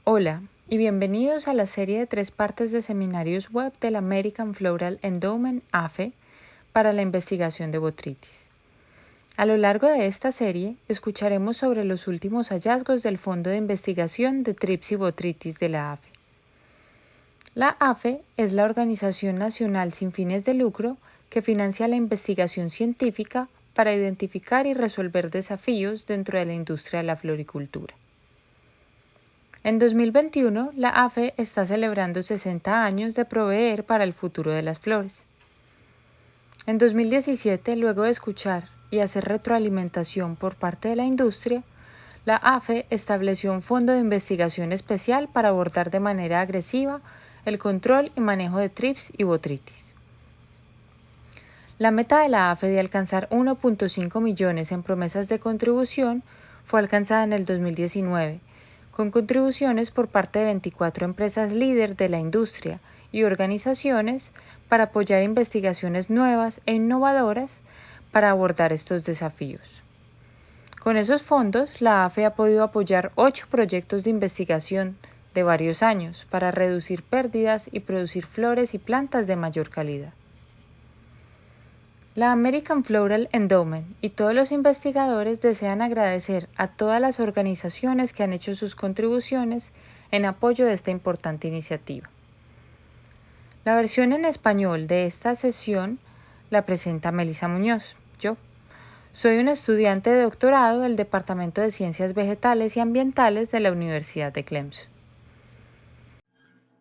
Hola y bienvenidos a la serie de 3 partes de seminarios web del American Floral Endowment AFE para la investigación de botrytis. A lo largo de esta serie escucharemos sobre los últimos hallazgos del Fondo de Investigación de Thrips y Botrytis de la AFE. La AFE es la organización nacional sin fines de lucro que financia la investigación científica para identificar y resolver desafíos dentro de la industria de la floricultura. En 2021, la AFE está celebrando 60 años de proveer para el futuro de las flores. En 2017, luego de escuchar y hacer retroalimentación por parte de la industria, la AFE estableció un fondo de investigación especial para abordar de manera agresiva el control y manejo de Thrips y Botrytis. La meta de la AFE de alcanzar 1.5 millones en promesas de contribución fue alcanzada en el 2019, con contribuciones por parte de 24 empresas líder de la industria y organizaciones para apoyar investigaciones nuevas e innovadoras para abordar estos desafíos. Con esos fondos, la AFE ha podido apoyar 8 proyectos de investigación de varios años para reducir pérdidas y producir flores y plantas de mayor calidad. La American Floral Endowment y todos los investigadores desean agradecer a todas las organizaciones que han hecho sus contribuciones en apoyo de esta importante iniciativa. La versión en español de esta sesión la presenta Melissa Muñoz, yo. Soy una estudiante de doctorado del Departamento de Ciencias Vegetales y Ambientales de la Universidad de Clemson.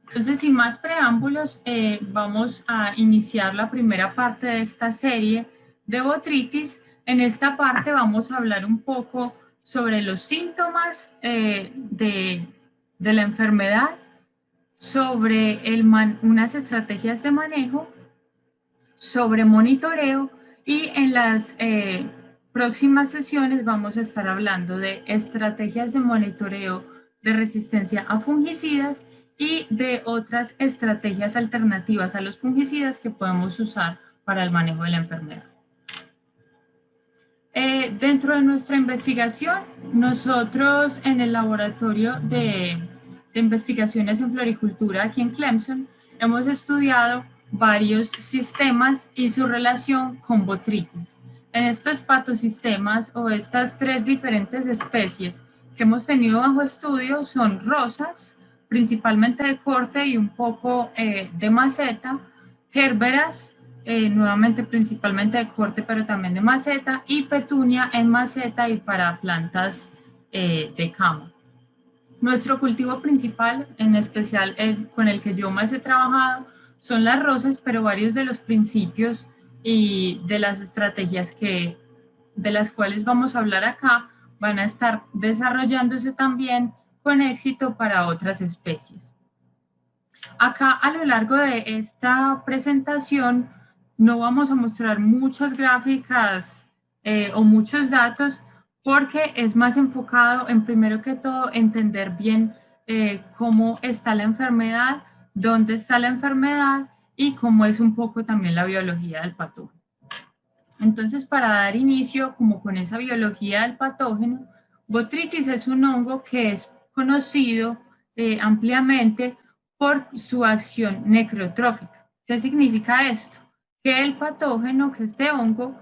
Entonces, sin más preámbulos, vamos a iniciar la primera parte de esta serie de botrytis. En esta parte vamos a hablar un poco sobre los síntomas de la enfermedad, sobre unas estrategias de manejo, sobre monitoreo, y en las próximas sesiones vamos a estar hablando de estrategias de monitoreo de resistencia a fungicidas y de otras estrategias alternativas a los fungicidas que podemos usar para el manejo de la enfermedad. Dentro de nuestra investigación, nosotros en el laboratorio de investigaciones en floricultura aquí en Clemson hemos estudiado varios sistemas y su relación con botrytis. En estos patosistemas o estas 3 diferentes especies que hemos tenido bajo estudio son rosas, principalmente de corte y un poco de maceta, gérberas, nuevamente principalmente de corte pero también de maceta, y petunia en maceta y para plantas de cama. Nuestro cultivo principal, en especial con el que yo más he trabajado, son las rosas, pero varios de los principios y de las estrategias de las cuales vamos a hablar acá van a estar desarrollándose también con éxito para otras especies. Acá a lo largo de esta presentación no vamos a mostrar muchas gráficas o muchos datos porque es más enfocado en, primero que todo, entender bien cómo está la enfermedad, dónde está la enfermedad y cómo es un poco también la biología del patógeno. Entonces, para dar inicio como con esa biología del patógeno, botrytis es un hongo que es conocido ampliamente por su acción necrotrófica. ¿Qué significa esto? Que el patógeno, que este hongo,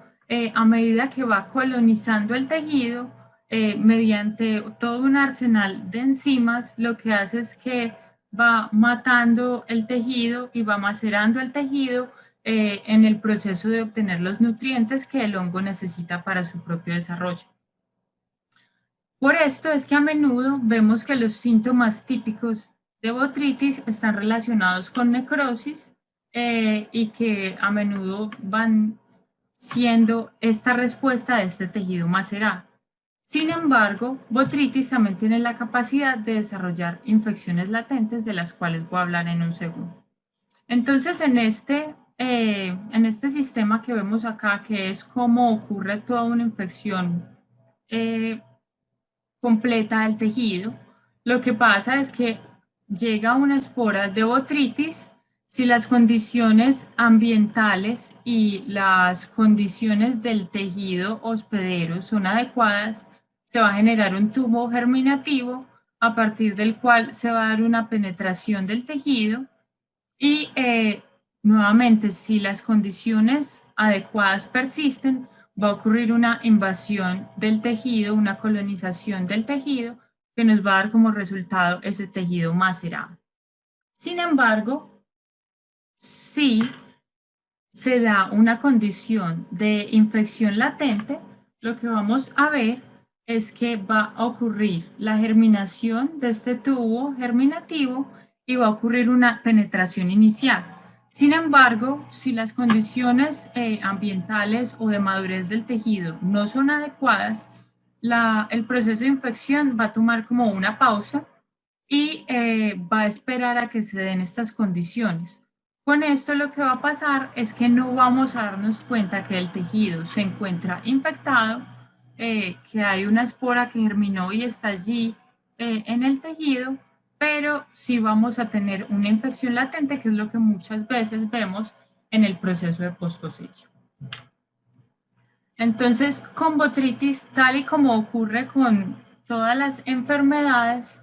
a medida que va colonizando el tejido, mediante todo un arsenal de enzimas, lo que hace es que va matando el tejido y va macerando el tejido en el proceso de obtener los nutrientes que el hongo necesita para su propio desarrollo. Por esto es que a menudo vemos que los síntomas típicos de botrytis están relacionados con necrosis y que a menudo van siendo esta respuesta de este tejido macerado. Sin embargo, botrytis también tiene la capacidad de desarrollar infecciones latentes de las cuales voy a hablar en un segundo. Entonces, en este sistema que vemos acá, que es cómo ocurre toda una infección completa del tejido, lo que pasa es que llega una espora de botrytis. Si las condiciones ambientales y las condiciones del tejido hospedero son adecuadas, se va a generar un tubo germinativo a partir del cual se va a dar una penetración del tejido y nuevamente, si las condiciones adecuadas persisten, va a ocurrir una invasión del tejido, una colonización del tejido, que nos va a dar como resultado ese tejido macerado. Sin embargo, si se da una condición de infección latente, lo que vamos a ver es que va a ocurrir la germinación de este tubo germinativo y va a ocurrir una penetración inicial. Sin embargo, si las condiciones ambientales o de madurez del tejido no son adecuadas, el proceso de infección va a tomar como una pausa y va a esperar a que se den estas condiciones. Con esto lo que va a pasar es que no vamos a darnos cuenta que el tejido se encuentra infectado, que hay una espora que germinó y está allí en el tejido, pero sí vamos a tener una infección latente, que es lo que muchas veces vemos en el proceso de post cosecha. Entonces, con botrytis, tal y como ocurre con todas las enfermedades,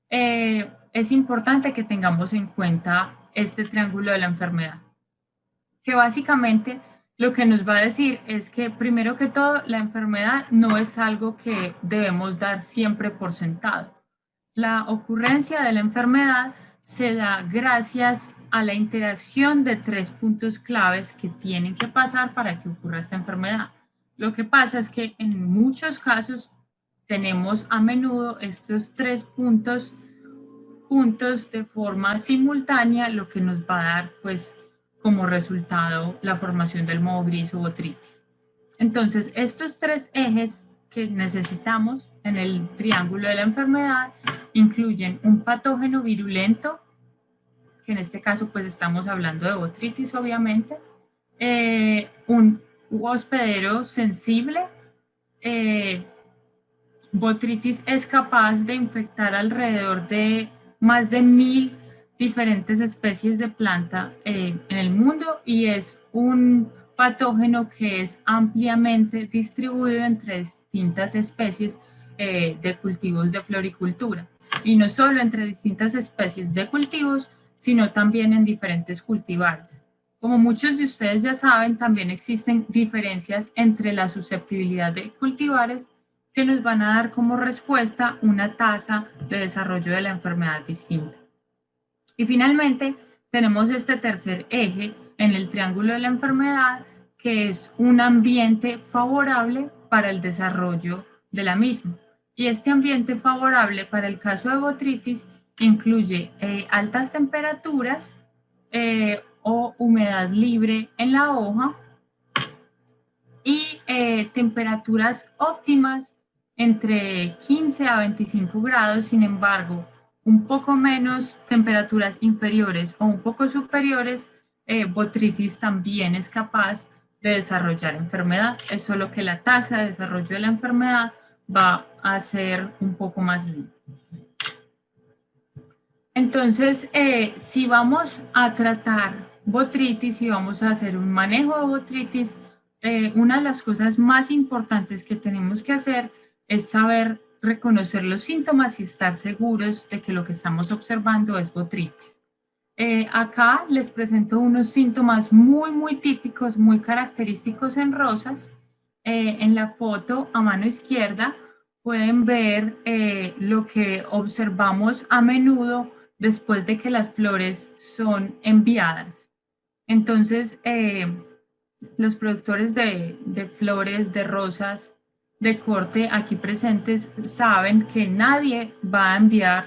es importante que tengamos en cuenta este triángulo de la enfermedad, que básicamente lo que nos va a decir es que primero que todo la enfermedad no es algo que debemos dar siempre por sentado. La ocurrencia de la enfermedad se da gracias a la interacción de 3 puntos claves que tienen que pasar para que ocurra esta enfermedad. Lo que pasa es que en muchos casos tenemos a menudo estos 3 puntos juntos de forma simultánea, lo que nos va a dar pues como resultado la formación del moho gris o botrytis. Entonces, estos 3 ejes que necesitamos en el triángulo de la enfermedad incluyen un patógeno virulento, que en este caso pues estamos hablando de botrytis obviamente, un hospedero sensible. Botrytis es capaz de infectar alrededor de más de 1000 diferentes especies de planta en el mundo y es un patógeno que es ampliamente distribuido entre distintas especies de cultivos de floricultura. Y no solo entre distintas especies de cultivos, sino también en diferentes cultivares. Como muchos de ustedes ya saben, también existen diferencias entre la susceptibilidad de cultivares que nos van a dar como respuesta una tasa de desarrollo de la enfermedad distinta. Y finalmente, tenemos este tercer eje en el triángulo de la enfermedad, que es un ambiente favorable para el desarrollo de la misma. Y este ambiente favorable para el caso de botrytis incluye altas temperaturas o humedad libre en la hoja y temperaturas óptimas entre 15 a 25 grados. Sin embargo, un poco menos temperaturas inferiores o un poco superiores, botrytis también es capaz de desarrollar enfermedad. Es solo que la tasa de desarrollo de la enfermedad va a ser un poco más lenta. Entonces, si vamos a tratar botrytis y vamos a hacer un manejo de botrytis, una de las cosas más importantes que tenemos que hacer es saber reconocer los síntomas y estar seguros de que lo que estamos observando es botrytis. Acá les presento unos síntomas muy típicos, muy característicos en rosas. En la foto a mano izquierda pueden ver lo que observamos a menudo después de que las flores son enviadas. Entonces, los productores de flores, de rosas, de corte aquí presentes saben que nadie va a enviar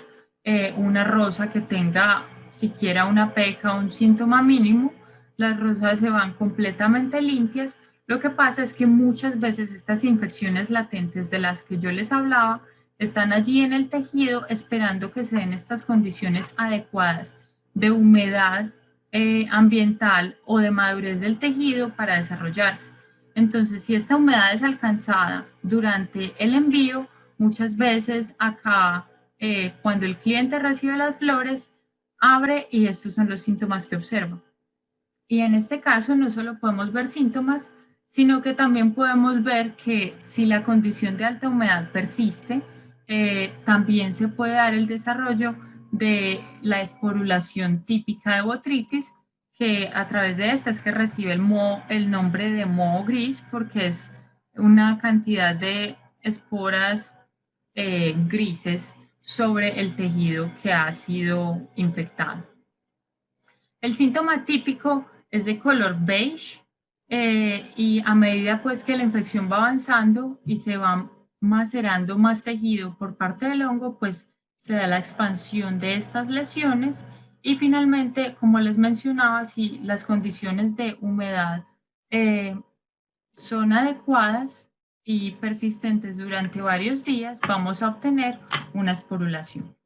una rosa que tenga siquiera una peca o un síntoma mínimo. Las rosas se van completamente limpias. Lo que pasa es que muchas veces estas infecciones latentes de las que yo les hablaba están allí en el tejido esperando que se den estas condiciones adecuadas de humedad ambiental o de madurez del tejido para desarrollarse. Entonces, si esta humedad es alcanzada durante el envío, muchas veces acá, cuando el cliente recibe las flores, abre y estos son los síntomas que observa. Y en este caso no solo podemos ver síntomas, sino que también podemos ver que si la condición de alta humedad persiste, también se puede dar el desarrollo de la esporulación típica de botritis, que a través de esta es que recibe el nombre de moho gris, porque es una cantidad de esporas grises sobre el tejido que ha sido infectado. El síntoma típico es de color beige y a medida pues que la infección va avanzando y se va macerando más tejido por parte del hongo, pues se da la expansión de estas lesiones y finalmente, como les mencionaba, si las condiciones de humedad son adecuadas y persistentes durante varios días, vamos a obtener una esporulación.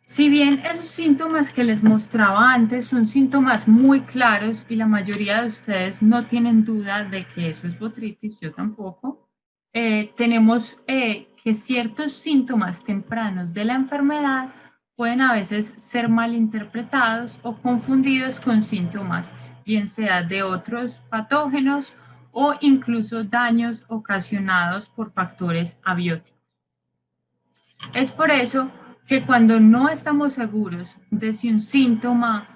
Si bien esos síntomas que les mostraba antes son síntomas muy claros y la mayoría de ustedes no tienen duda de que eso es botritis, yo tampoco, tenemos que ciertos síntomas tempranos de la enfermedad pueden a veces ser malinterpretados o confundidos con síntomas, bien sea de otros patógenos o incluso daños ocasionados por factores abióticos. Es por eso que cuando no estamos seguros de si un síntoma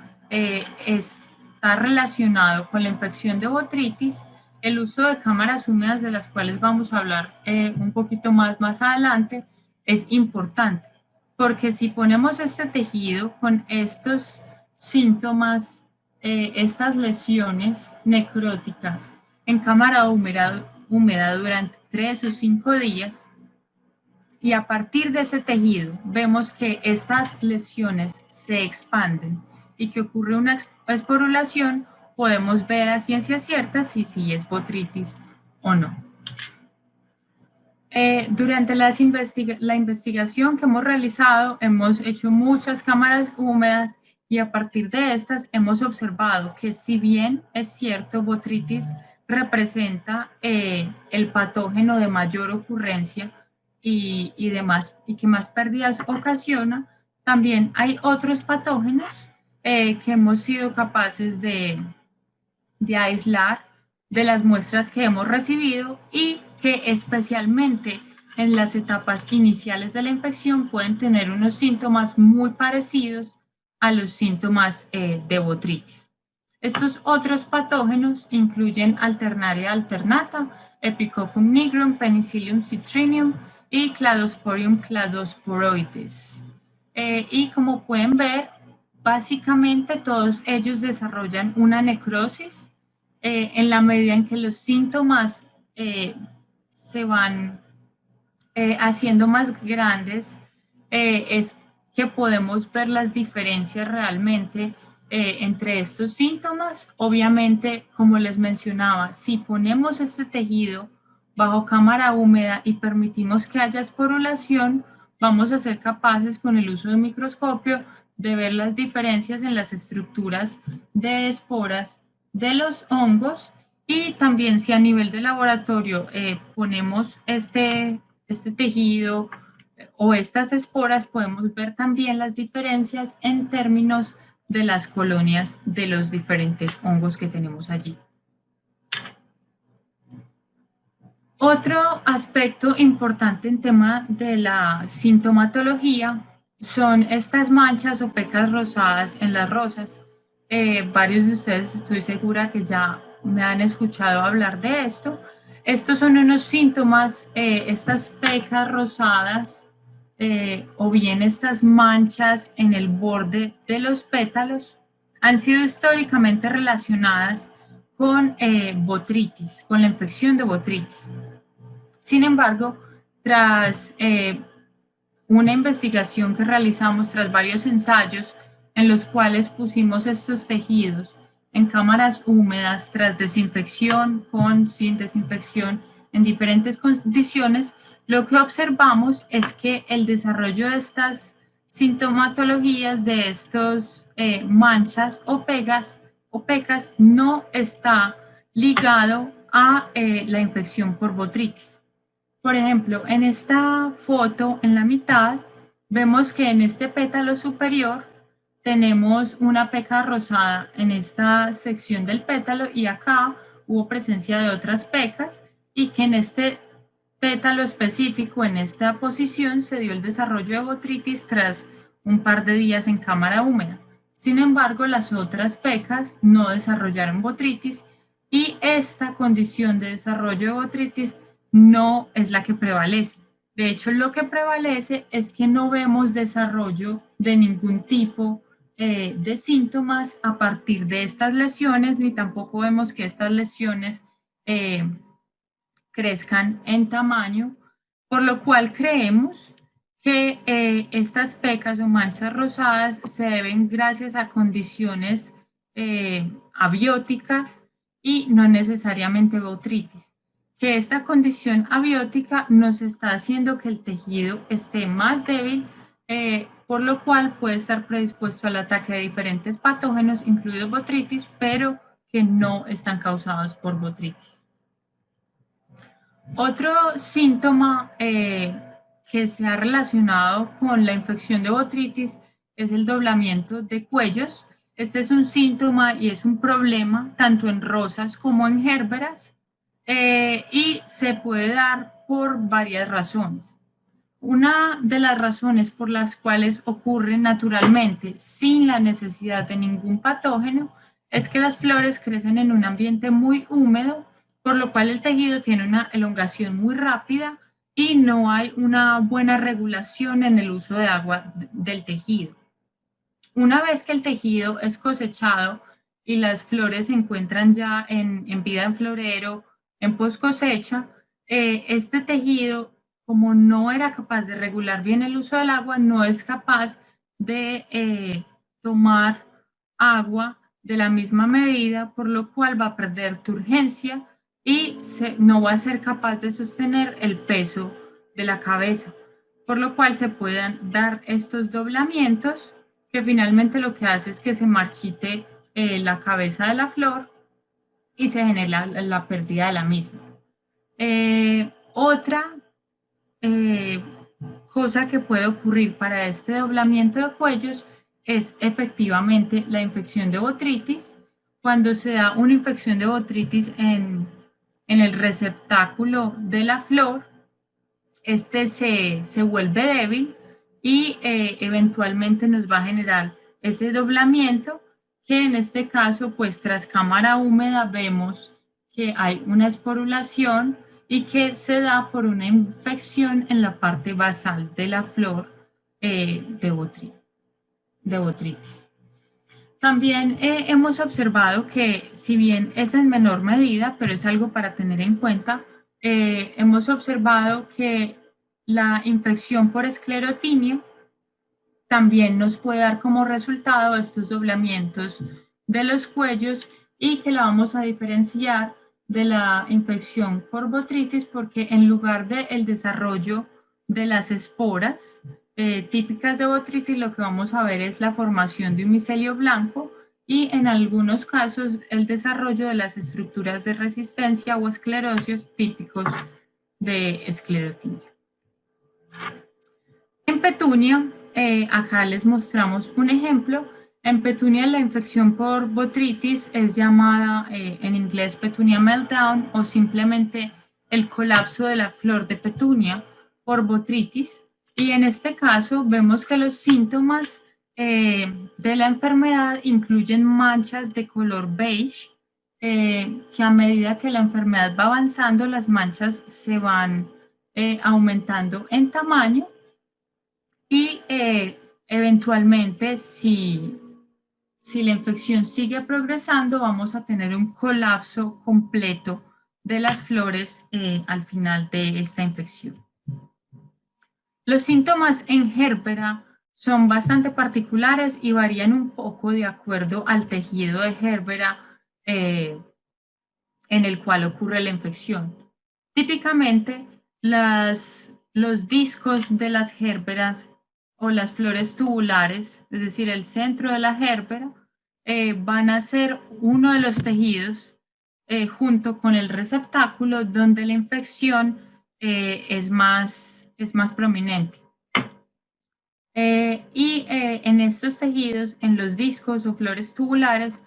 está relacionado con la infección de botritis, el uso de cámaras húmedas, de las cuales vamos a hablar un poquito más adelante, es importante. Porque si ponemos este tejido con estos síntomas, estas lesiones necróticas en cámara húmeda durante 3 o 5 días, y a partir de ese tejido vemos que estas lesiones se expanden y que ocurre una esporulación, podemos ver a ciencia cierta si sí es botritis o no. Durante la investigación que hemos realizado, hemos hecho muchas cámaras húmedas y a partir de estas hemos observado que si bien es cierto, botritis representa el patógeno de mayor ocurrencia, y que más pérdidas ocasiona, también hay otros patógenos que hemos sido capaces de aislar de las muestras que hemos recibido y que especialmente en las etapas iniciales de la infección pueden tener unos síntomas muy parecidos a los síntomas de botritis. Estos otros patógenos incluyen Alternaria alternata, Epicoccus nigrum, Penicillium citrinium y Cladosporium cladosporoides. Y como pueden ver, básicamente todos ellos desarrollan una necrosis en la medida en que los síntomas se van haciendo más grandes, es que podemos ver las diferencias realmente entre estos síntomas. Obviamente, como les mencionaba, si ponemos este tejido bajo cámara húmeda y permitimos que haya esporulación, vamos a ser capaces con el uso de un microscopio de ver las diferencias en las estructuras de esporas de los hongos y también si a nivel de laboratorio ponemos este tejido o estas esporas, podemos ver también las diferencias en términos de las colonias de los diferentes hongos que tenemos allí. Otro aspecto importante en tema de la sintomatología son estas manchas o pecas rosadas en las rosas. Varios de ustedes estoy segura que ya me han escuchado hablar de esto. Estos son unos síntomas, estas pecas rosadas o bien estas manchas en el borde de los pétalos han sido históricamente relacionadas con botritis, con la infección de botritis. Sin embargo, tras una investigación que realizamos, tras varios ensayos en los cuales pusimos estos tejidos en cámaras húmedas, tras desinfección, sin desinfección, en diferentes condiciones, lo que observamos es que el desarrollo de estas sintomatologías, de estos manchas o pecas, no está ligado a la infección por botritis. Por ejemplo, en esta foto, en la mitad, vemos que en este pétalo superior tenemos una peca rosada en esta sección del pétalo y acá hubo presencia de otras pecas y que en este pétalo específico en esta posición se dio el desarrollo de botrytis tras un par de días en cámara húmeda. Sin embargo, las otras pecas no desarrollaron botrytis y esta condición de desarrollo de botrytis no es la que prevalece. De hecho, lo que prevalece es que no vemos desarrollo de ningún tipo de síntomas a partir de estas lesiones, ni tampoco vemos que estas lesiones crezcan en tamaño, por lo cual creemos que estas pecas o manchas rosadas se deben gracias a condiciones abióticas y no necesariamente botrytis. Que esta condición abiótica nos está haciendo que el tejido esté más débil, por lo cual puede estar predispuesto al ataque de diferentes patógenos, incluidos botrytis, pero que no están causados por botrytis. Otro síntoma que se ha relacionado con la infección de botrytis es el doblamiento de cuellos. Este es un síntoma y es un problema tanto en rosas como en gérberas y se puede dar por varias razones. Una de las razones por las cuales ocurre naturalmente sin la necesidad de ningún patógeno es que las flores crecen en un ambiente muy húmedo, por lo cual el tejido tiene una elongación muy rápida y no hay una buena regulación en el uso de agua del tejido. Una vez que el tejido es cosechado y las flores se encuentran ya en vida en florero, en post cosecha, este tejido, como no era capaz de regular bien el uso del agua, no es capaz de tomar agua de la misma medida, por lo cual va a perder turgencia y no va a ser capaz de sostener el peso de la cabeza, por lo cual se pueden dar estos doblamientos que finalmente lo que hace es que se marchite la cabeza de la flor y se genera la pérdida de la misma. Otra cosa que puede ocurrir para este doblamiento de cuellos es efectivamente la infección de botrytis. Cuando se da una infección de botrytis en el receptáculo de la flor, este se vuelve débil y eventualmente nos va a generar ese doblamiento que en este caso, pues tras cámara húmeda vemos que hay una esporulación y que se da por una infección en la parte basal de la flor de botrytis. También hemos observado que si bien es en menor medida, pero es algo para tener en cuenta, hemos observado que la infección por esclerotimia también nos puede dar como resultado estos doblamientos de los cuellos y que la vamos a diferenciar de la infección por botrytis porque en lugar del desarrollo de las esporas típicas de botrytis, lo que vamos a ver es la formación de un micelio blanco y en algunos casos el desarrollo de las estructuras de resistencia o esclerosios típicos de esclerotimia. En petunia, acá les mostramos un ejemplo. En petunia la infección por botrytis es llamada en inglés petunia meltdown o simplemente el colapso de la flor de petunia por botrytis. Y en este caso vemos que los síntomas de la enfermedad incluyen manchas de color beige, que a medida que la enfermedad va avanzando, las manchas se van aumentando en tamaño y eventualmente si la infección sigue progresando, vamos a tener un colapso completo de las flores al final de esta infección. Los síntomas en Gerbera son bastante particulares y varían un poco de acuerdo al tejido de Gerbera en el cual ocurre la infección. Típicamente, los discos de las gérberas o las flores tubulares, es decir, el centro de la gérbera, van a ser uno de los tejidos junto con el receptáculo donde la infección es más prominente. En estos tejidos, en los discos o flores tubulares,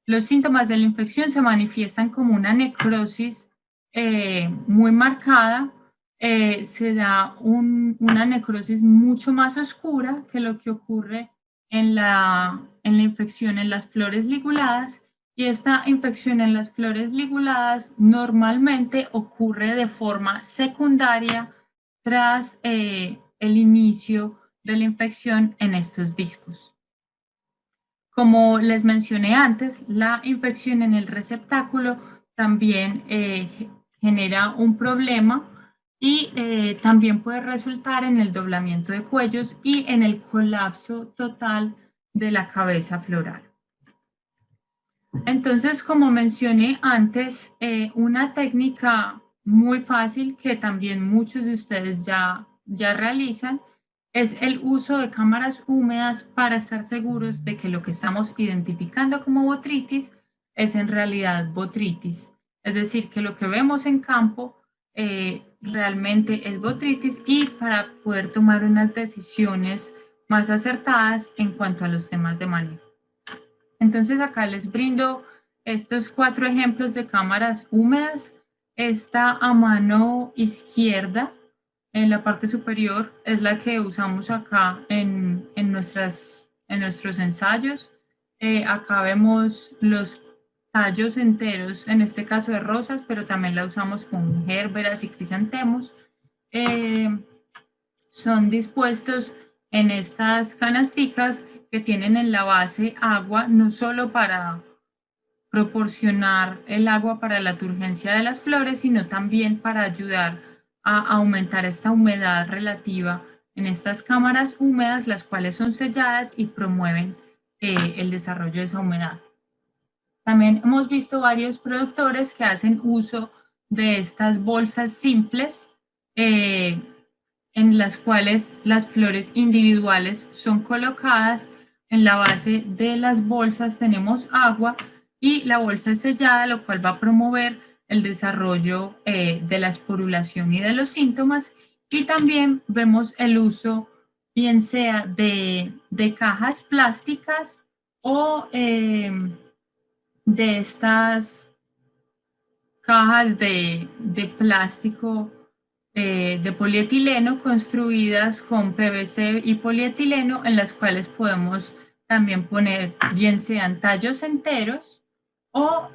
los síntomas de la infección se manifiestan como una necrosis muy marcada, se da una necrosis mucho más oscura que lo que ocurre en la infección en las flores liguladas, y esta infección en las flores liguladas normalmente ocurre de forma secundaria tras el inicio de la infección en estos discos. Como les mencioné antes, la infección en el receptáculo también genera un problema y también puede resultar en el doblamiento de cuellos y en el colapso total de la cabeza floral. Entonces, como mencioné antes, una técnica muy fácil que también muchos de ustedes ya realizan es el uso de cámaras húmedas para estar seguros de que lo que estamos identificando como botritis es en realidad botritis. Es decir, que lo que vemos en campo realmente es botritis, y para poder tomar unas decisiones más acertadas en cuanto a los temas de manejo. Entonces acá les brindo estos 4 ejemplos de cámaras húmedas. Esta a mano izquierda, en la parte superior, es la que usamos acá en nuestros ensayos. Acá vemos los tallos enteros, en este caso de rosas, pero también la usamos con gérberas y crisantemos. Son dispuestos en estas canasticas que tienen en la base agua, no solo para proporcionar el agua para la turgencia de las flores, sino también para ayudar a aumentar esta humedad relativa en estas cámaras húmedas, las cuales son selladas y promueven el desarrollo de esa humedad. También hemos visto varios productores que hacen uso de estas bolsas simples, en las cuales las flores individuales son colocadas. En la base de las bolsas tenemos agua y la bolsa es sellada, lo cual va a promover el desarrollo de la esporulación y de los síntomas. Y también vemos el uso, bien sea de cajas plásticas o de estas cajas de plástico de polietileno construidas con PVC y polietileno, en las cuales podemos también poner bien sean tallos enteros o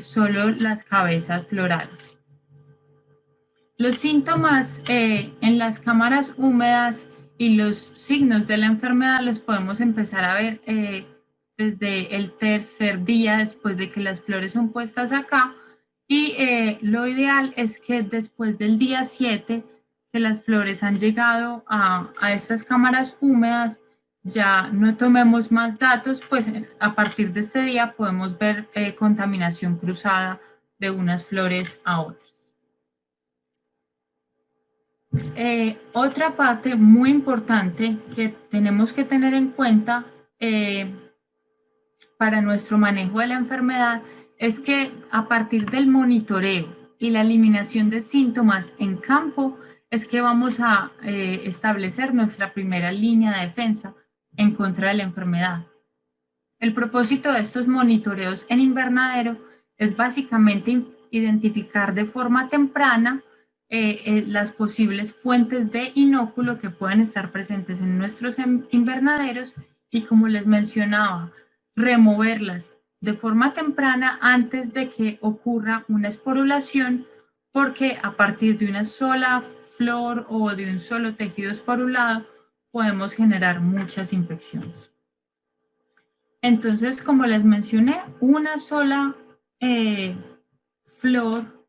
solo las cabezas florales. Los síntomas en las cámaras húmedas y los signos de la enfermedad los podemos empezar a ver desde el tercer día después de que las flores son puestas acá. Y lo ideal es que después del día 7, que las flores han llegado a estas cámaras húmedas, ya no tomemos más datos, pues a partir de este día podemos ver contaminación cruzada de unas flores a otras. Otra parte muy importante que tenemos que tener en cuenta para nuestro manejo de la enfermedad es que a partir del monitoreo y la eliminación de síntomas en campo es que vamos a establecer nuestra primera línea de defensa en contra de la enfermedad. El propósito de estos monitoreos en invernadero es básicamente identificar de forma temprana las posibles fuentes de inóculo que puedan estar presentes en nuestros invernaderos y, como les mencionaba, removerlas de forma temprana antes de que ocurra una esporulación, porque a partir de una sola flor o de un solo tejido esporulado podemos generar muchas infecciones. Entonces, como les mencioné, una sola flor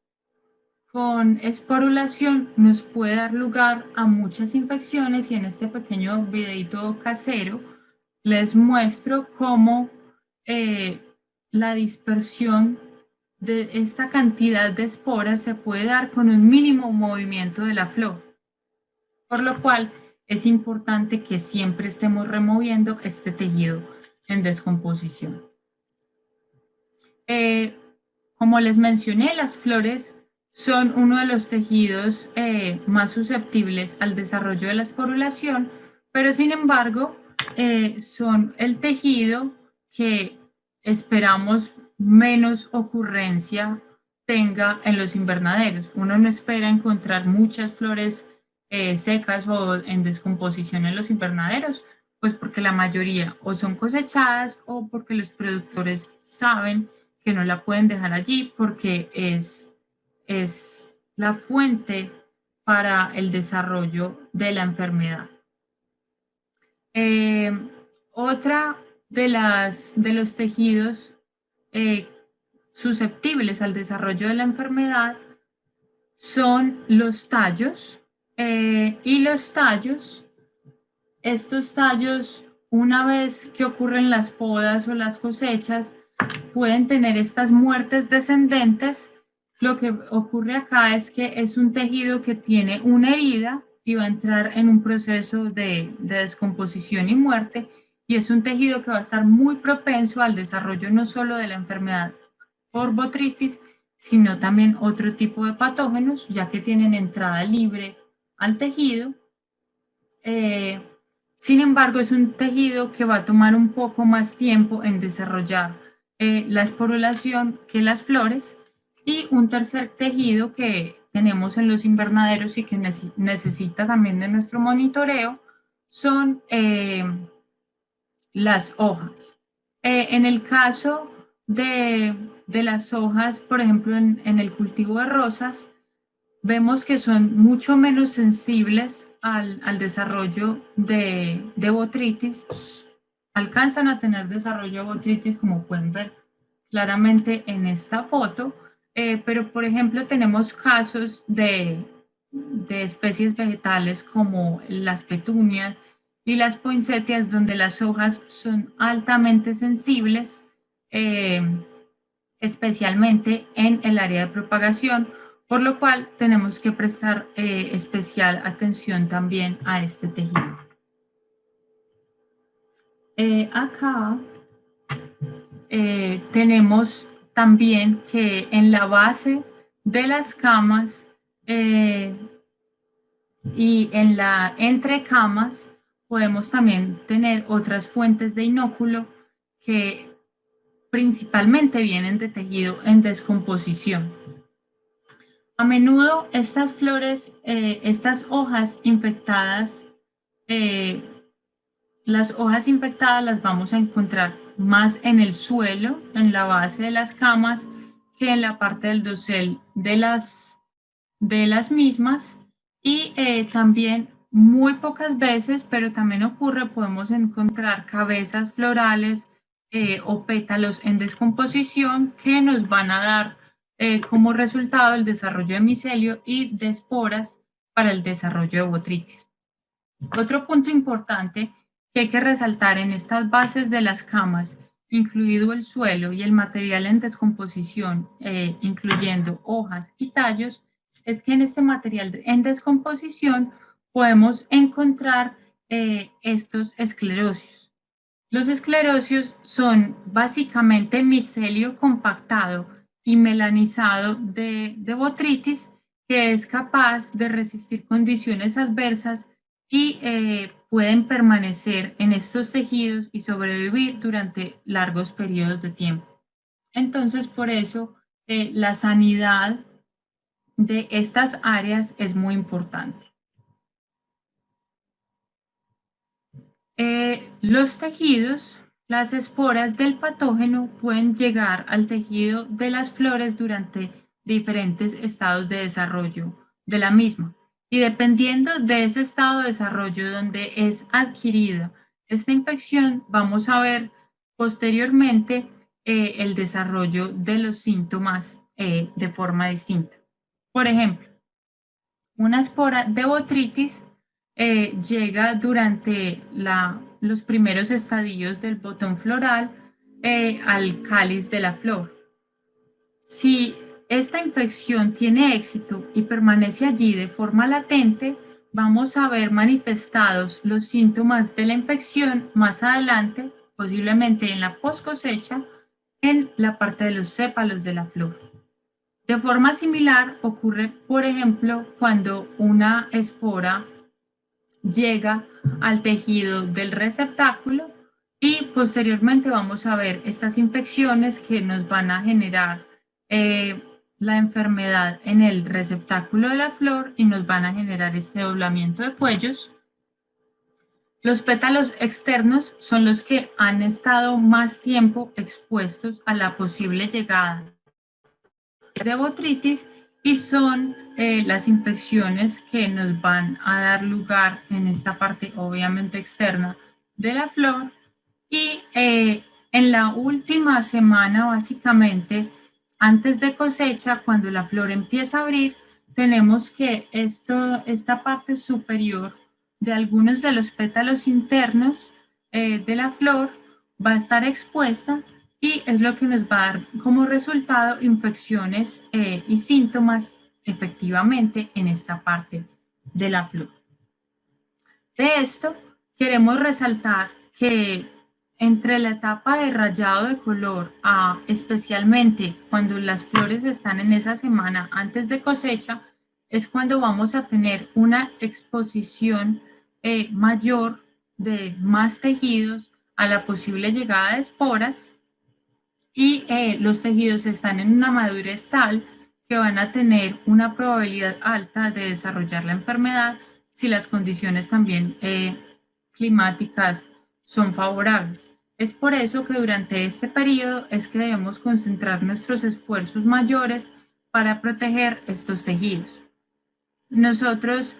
con esporulación nos puede dar lugar a muchas infecciones, y en este pequeño videito casero les muestro cómo la dispersión de esta cantidad de esporas se puede dar con un mínimo movimiento de la flor, por lo cual es importante que siempre estemos removiendo este tejido en descomposición. Como les mencioné, las flores son uno de los tejidos más susceptibles al desarrollo de la esporulación, pero sin embargo son el tejido que esperamos menos ocurrencia tenga en los invernaderos. Uno no espera encontrar muchas flores secas o en descomposición en los invernaderos, pues porque la mayoría o son cosechadas o porque los productores saben que no la pueden dejar allí porque es la fuente para el desarrollo de la enfermedad. Otra de los tejidos susceptibles al desarrollo de la enfermedad son los tallos. Y los tallos, estos tallos, una vez que ocurren las podas o las cosechas, pueden tener estas muertes descendentes. Lo que ocurre acá es que es un tejido que tiene una herida y va a entrar en un proceso de descomposición y muerte, y es un tejido que va a estar muy propenso al desarrollo no solo de la enfermedad por botritis, sino también otro tipo de patógenos, ya que tienen entrada libre al tejido. Sin embargo, es un tejido que va a tomar un poco más tiempo en desarrollar la esporulación que las flores. Y un tercer tejido que tenemos en los invernaderos y que necesita también de nuestro monitoreo son las hojas. En el caso de las hojas, por ejemplo, en el cultivo de rosas, vemos que son mucho menos sensibles al desarrollo de botritis. Alcanzan a tener desarrollo de botritis, como pueden ver claramente en esta foto, pero por ejemplo tenemos casos de especies vegetales como las petunias y las poinsettias, donde las hojas son altamente sensibles, especialmente en el área de propagación, por lo cual tenemos que prestar especial atención también a este tejido. Acá tenemos también que en la base de las camas y en la entrecamas podemos también tener otras fuentes de inóculo que principalmente vienen de tejido en descomposición. A menudo estas flores, estas hojas infectadas, las hojas infectadas las vamos a encontrar más en el suelo, en la base de las camas, que en la parte del dosel de las mismas. Y también muy pocas veces, pero también ocurre, podemos encontrar cabezas florales o pétalos en descomposición que nos van a dar como resultado el desarrollo de micelio y de esporas para el desarrollo de botritis. Otro punto importante que hay que resaltar en estas bases de las camas, incluido el suelo y el material en descomposición, incluyendo hojas y tallos, es que en este material en descomposición podemos encontrar estos esclerosios. Los esclerosios son básicamente micelio compactado y melanizado de botritis, que es capaz de resistir condiciones adversas y pueden permanecer en estos tejidos y sobrevivir durante largos periodos de tiempo. Entonces, por eso, la sanidad de estas áreas es muy importante. Los tejidos, las esporas del patógeno pueden llegar al tejido de las flores durante diferentes estados de desarrollo de la misma. Y dependiendo de ese estado de desarrollo donde es adquirida esta infección, vamos a ver posteriormente el desarrollo de los síntomas de forma distinta. Por ejemplo, una espora de botritis llega durante los primeros estadios del botón floral al cáliz de la flor. Si esta infección tiene éxito y permanece allí de forma latente, vamos a ver manifestados los síntomas de la infección más adelante, posiblemente en la post cosecha, en la parte de los sépalos de la flor. De forma similar ocurre, por ejemplo, cuando una espora llega al tejido del receptáculo y posteriormente vamos a ver estas infecciones que nos van a generar la enfermedad en el receptáculo de la flor y nos van a generar este doblamiento de cuellos. Los pétalos externos son los que han estado más tiempo expuestos a la posible llegada de botrytis y son las infecciones que nos van a dar lugar en esta parte obviamente externa de la flor y en la última semana básicamente antes de cosecha, cuando la flor empieza a abrir, tenemos que esta parte superior de algunos de los pétalos internos de la flor va a estar expuesta y es lo que nos va a dar como resultado infecciones y síntomas efectivamente en esta parte de la flor. De esto queremos resaltar que entre la etapa de rayado de color, especialmente cuando las flores están en esa semana antes de cosecha, es cuando vamos a tener una exposición mayor de más tejidos a la posible llegada de esporas y los tejidos están en una madurez tal que van a tener una probabilidad alta de desarrollar la enfermedad si las condiciones también climáticas son favorables. Es por eso que durante este periodo es que debemos concentrar nuestros esfuerzos mayores para proteger estos tejidos. Nosotros,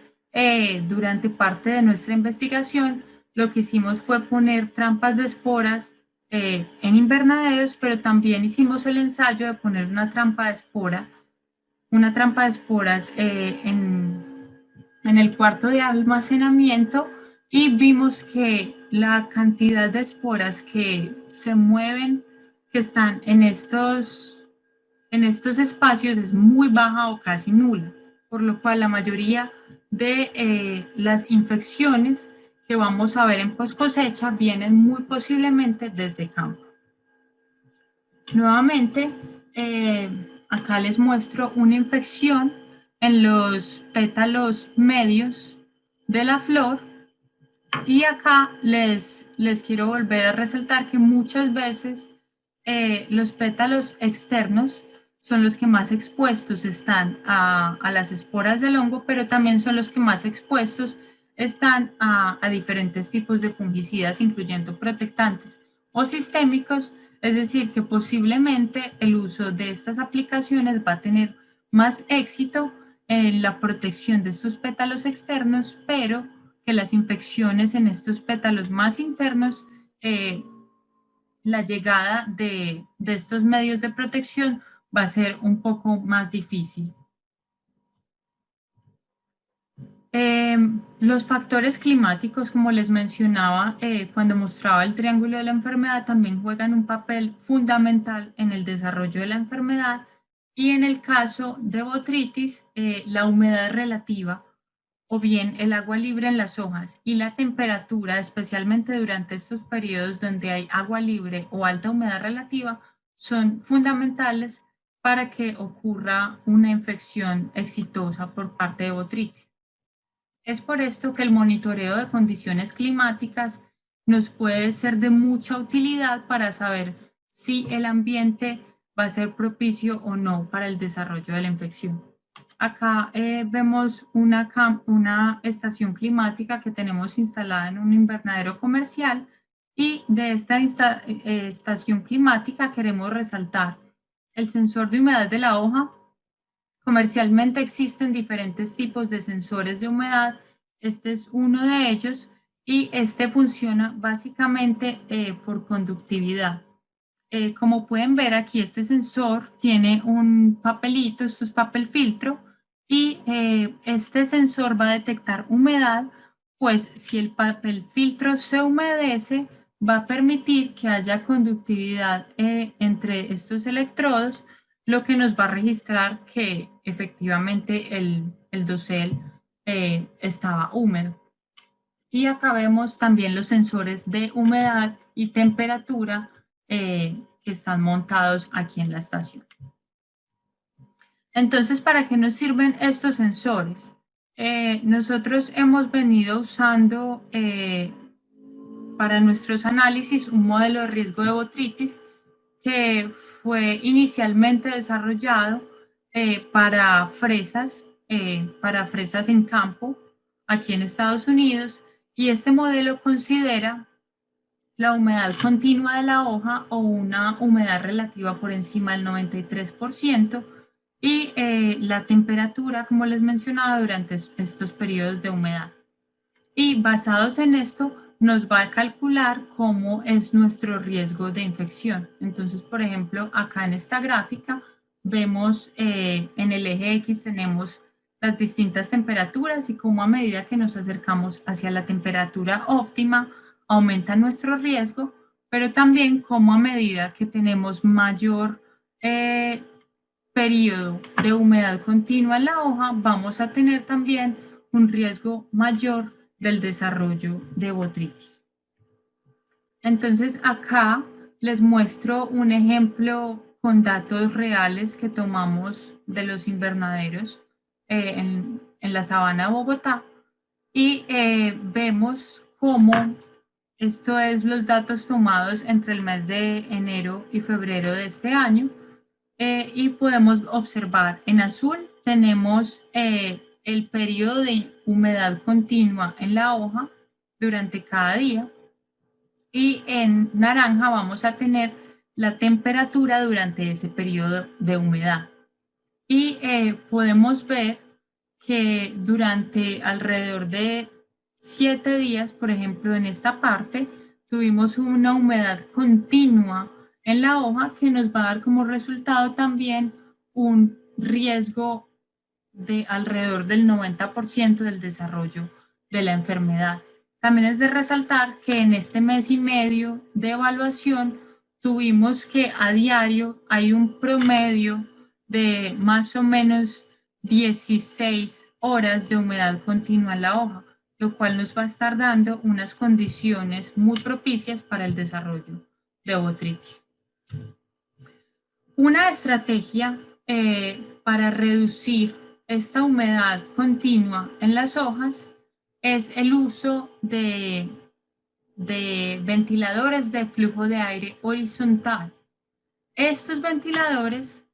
durante parte de nuestra investigación, lo que hicimos fue poner trampas de esporas en invernaderos, pero también hicimos el ensayo de poner una trampa de esporas en el cuarto de almacenamiento y vimos que la cantidad de esporas que se mueven, que están en estos espacios es muy baja o casi nula, por lo cual la mayoría de las infecciones que vamos a ver en post cosecha vienen muy posiblemente desde campo. Nuevamente, acá les muestro una infección en los pétalos medios de la flor y acá les quiero volver a resaltar que muchas veces los pétalos externos son los que más expuestos están a las esporas del hongo, pero también son los que más expuestos están a diferentes tipos de fungicidas, incluyendo protectantes o sistémicos, es decir, que posiblemente el uso de estas aplicaciones va a tener más éxito en la protección de estos pétalos externos, pero que las infecciones en estos pétalos más internos, la llegada de estos medios de protección va a ser un poco más difícil. Los factores climáticos, como les mencionaba cuando mostraba el triángulo de la enfermedad, también juegan un papel fundamental en el desarrollo de la enfermedad y en el caso de botrytis, la humedad relativa o bien el agua libre en las hojas y la temperatura, especialmente durante estos periodos donde hay agua libre o alta humedad relativa, son fundamentales para que ocurra una infección exitosa por parte de botrytis. Es por esto que el monitoreo de condiciones climáticas nos puede ser de mucha utilidad para saber si el ambiente va a ser propicio o no para el desarrollo de la infección. Acá vemos una estación climática que tenemos instalada en un invernadero comercial y de esta estación climática queremos resaltar el sensor de humedad de la hoja. Comercialmente existen diferentes tipos de sensores de humedad. Este es uno de ellos y este funciona básicamente por conductividad. Como pueden ver aquí, este sensor tiene un papelito, esto es papel filtro, y este sensor va a detectar humedad, pues si el papel filtro se humedece, va a permitir que haya conductividad entre estos electrodos, lo que nos va a registrar que efectivamente el dosel estaba húmedo. Y acá vemos también los sensores de humedad y temperatura que están montados aquí en la estación. Entonces, ¿para qué nos sirven estos sensores? Nosotros hemos venido usando para nuestros análisis un modelo de riesgo de botrytis que fue inicialmente desarrollado para fresas en campo aquí en Estados Unidos, y este modelo considera la humedad continua de la hoja o una humedad relativa por encima del 93% y la temperatura, como les mencionaba, durante estos periodos de humedad. Y basados en esto, nos va a calcular cómo es nuestro riesgo de infección. Entonces, por ejemplo, acá en esta gráfica vemos en el eje X tenemos las distintas temperaturas y cómo a medida que nos acercamos hacia la temperatura óptima aumenta nuestro riesgo, pero también cómo a medida que tenemos mayor periodo de humedad continua en la hoja, vamos a tener también un riesgo mayor del desarrollo de botritis. Entonces acá les muestro un ejemplo con datos reales que tomamos de los invernaderos en la sabana de Bogotá y vemos cómo esto es los datos tomados entre el mes de enero y febrero de este año y podemos observar en azul tenemos el periodo de humedad continua en la hoja durante cada día y en naranja vamos a tener la temperatura durante ese periodo de humedad. Y podemos ver que durante alrededor de 7 días, por ejemplo, en esta parte, tuvimos una humedad continua en la hoja que nos va a dar como resultado también un riesgo de alrededor del 90% del desarrollo de la enfermedad. También es de resaltar que en este mes y medio de evaluación tuvimos que a diario hay un promedio de más o menos 16 horas de humedad continua en la hoja, lo cual nos va a estar dando unas condiciones muy propicias para el desarrollo de botritis. Una estrategia para reducir esta humedad continua en las hojas es el uso de ventiladores de flujo de aire horizontal. Estos ventiladores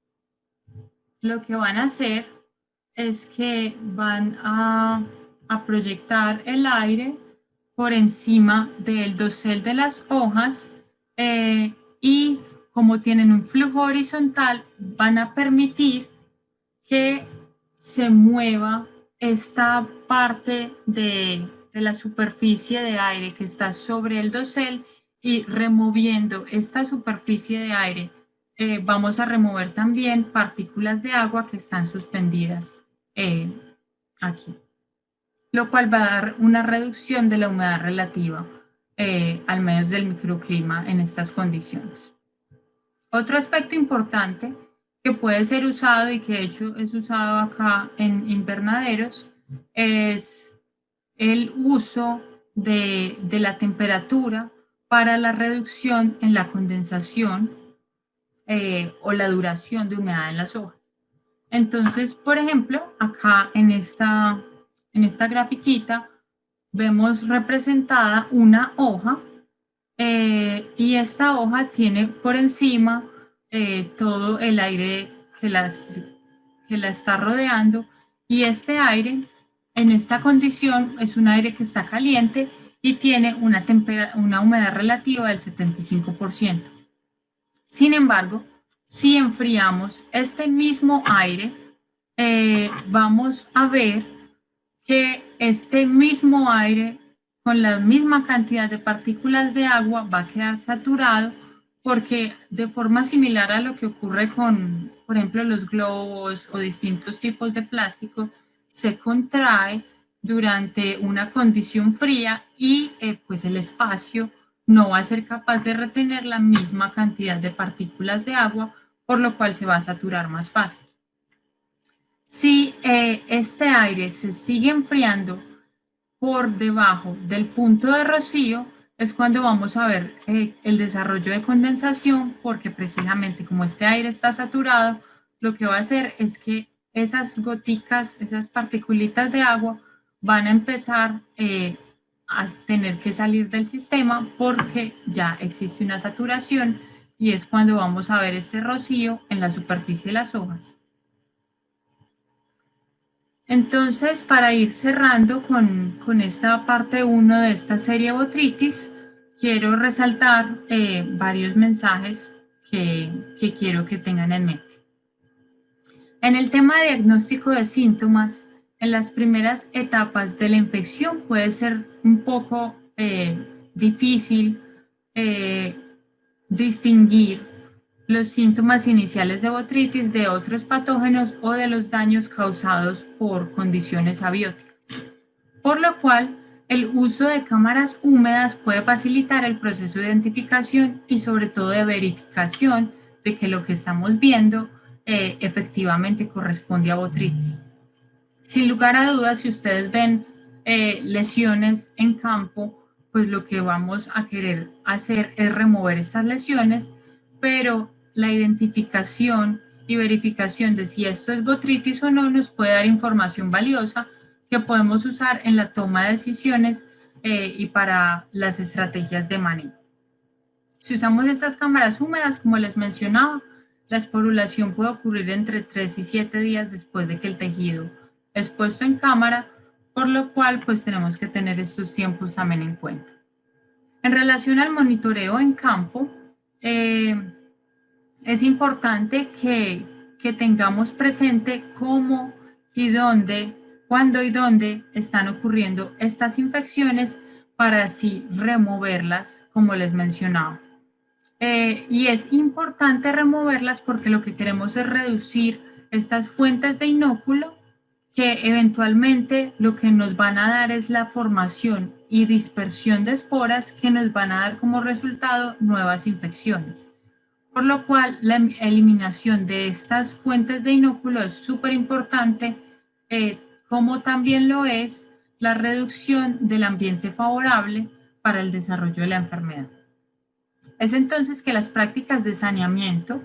lo que van a hacer es que van a proyectar el aire por encima del dosel de las hojas y como tienen un flujo horizontal van a permitir que se mueva esta parte de la superficie de aire que está sobre el dosel y removiendo esta superficie de aire vamos a remover también partículas de agua que están suspendidas aquí, lo cual va a dar una reducción de la humedad relativa, al menos del microclima en estas condiciones. Otro aspecto importante que puede ser usado y que de hecho es usado acá en invernaderos es el uso de la temperatura para la reducción en la condensación o la duración de humedad en las hojas. Entonces, por ejemplo, acá en esta grafiquita vemos representada una hoja y esta hoja tiene por encima todo el aire que la está rodeando y este aire en esta condición es un aire que está caliente y tiene una humedad relativa del 75%. Sin embargo, si enfriamos este mismo aire, vamos a ver que este mismo aire con la misma cantidad de partículas de agua va a quedar saturado porque de forma similar a lo que ocurre con, por ejemplo, los globos o distintos tipos de plástico, se contrae durante una condición fría y pues el espacio no va a ser capaz de retener la misma cantidad de partículas de agua, por lo cual se va a saturar más fácil. Si este aire se sigue enfriando por debajo del punto de rocío, es cuando vamos a ver el desarrollo de condensación, porque precisamente como este aire está saturado, lo que va a hacer es que esas goticas, esas particulitas de agua, van a empezar a tener que salir del sistema porque ya existe una saturación y es cuando vamos a ver este rocío en la superficie de las hojas. Entonces, para ir cerrando con esta parte 1 de esta serie Botrytis, quiero resaltar varios mensajes que quiero que tengan en mente. En el tema de diagnóstico de síntomas, en las primeras etapas de la infección puede ser un poco difícil distinguir los síntomas iniciales de Botrytis de otros patógenos o de los daños causados por condiciones abióticas, por lo cual el uso de cámaras húmedas puede facilitar el proceso de identificación y sobre todo de verificación de que lo que estamos viendo efectivamente corresponde a Botrytis. Sin lugar a dudas, si ustedes ven lesiones en campo, pues lo que vamos a querer hacer es remover estas lesiones, pero la identificación y verificación de si esto es Botrytis o no nos puede dar información valiosa que podemos usar en la toma de decisiones y para las estrategias de manejo. Si usamos estas cámaras húmedas, como les mencionaba, la esporulación puede ocurrir entre 3 y 7 días después de que el tejido es puesto en cámara, por lo cual pues tenemos que tener estos tiempos también en cuenta. En relación al monitoreo en campo, es importante que tengamos presente cómo y dónde, cuándo y dónde están ocurriendo estas infecciones para así removerlas, como les mencionaba. Y es importante removerlas porque lo que queremos es reducir estas fuentes de inóculo que eventualmente lo que nos van a dar es la formación y dispersión de esporas que nos van a dar como resultado nuevas infecciones. Por lo cual, la eliminación de estas fuentes de inóculo es súper importante, como también lo es la reducción del ambiente favorable para el desarrollo de la enfermedad. Es entonces que las prácticas de saneamiento,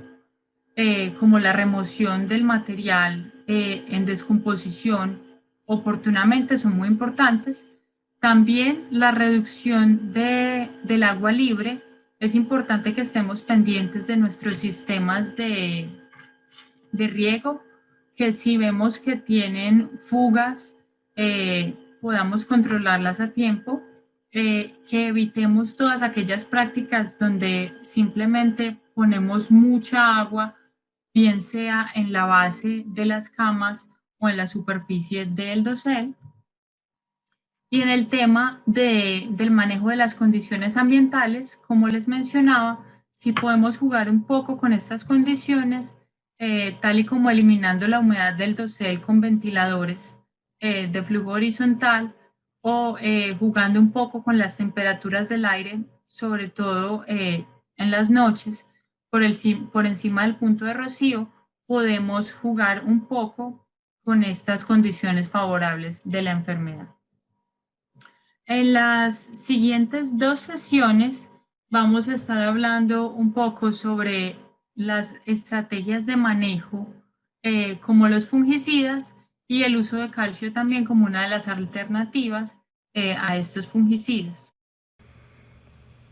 como la remoción del material en descomposición oportunamente, son muy importantes. También la reducción del agua libre. Es importante que estemos pendientes de nuestros sistemas de riego, que si vemos que tienen fugas, podamos controlarlas a tiempo, que evitemos todas aquellas prácticas donde simplemente ponemos mucha agua, bien sea en la base de las camas o en la superficie del dosel. Y en el tema del manejo de las condiciones ambientales, como les mencionaba, si podemos jugar un poco con estas condiciones, tal y como eliminando la humedad del dosel con ventiladores de flujo horizontal o jugando un poco con las temperaturas del aire, sobre todo en las noches, por encima del punto de rocío, podemos jugar un poco con estas condiciones favorables de la enfermedad. En las siguientes 2 sesiones vamos a estar hablando un poco sobre las estrategias de manejo, como los fungicidas y el uso de calcio también como una de las alternativas a estos fungicidas.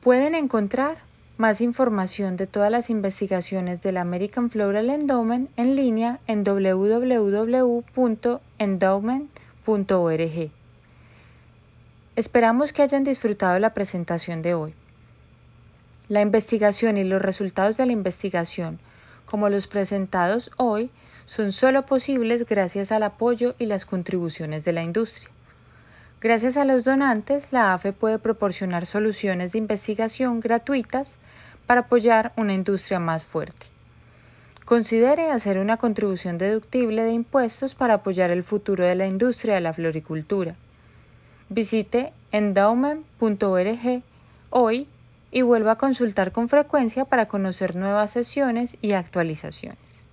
Pueden encontrar más información de todas las investigaciones del American Floral Endowment en línea en www.endowment.org. Esperamos que hayan disfrutado la presentación de hoy. La investigación y los resultados de la investigación, como los presentados hoy, son solo posibles gracias al apoyo y las contribuciones de la industria. Gracias a los donantes, la AFE puede proporcionar soluciones de investigación gratuitas para apoyar una industria más fuerte. Considere hacer una contribución deductible de impuestos para apoyar el futuro de la industria de la floricultura. Visite endowment.org hoy y vuelva a consultar con frecuencia para conocer nuevas sesiones y actualizaciones.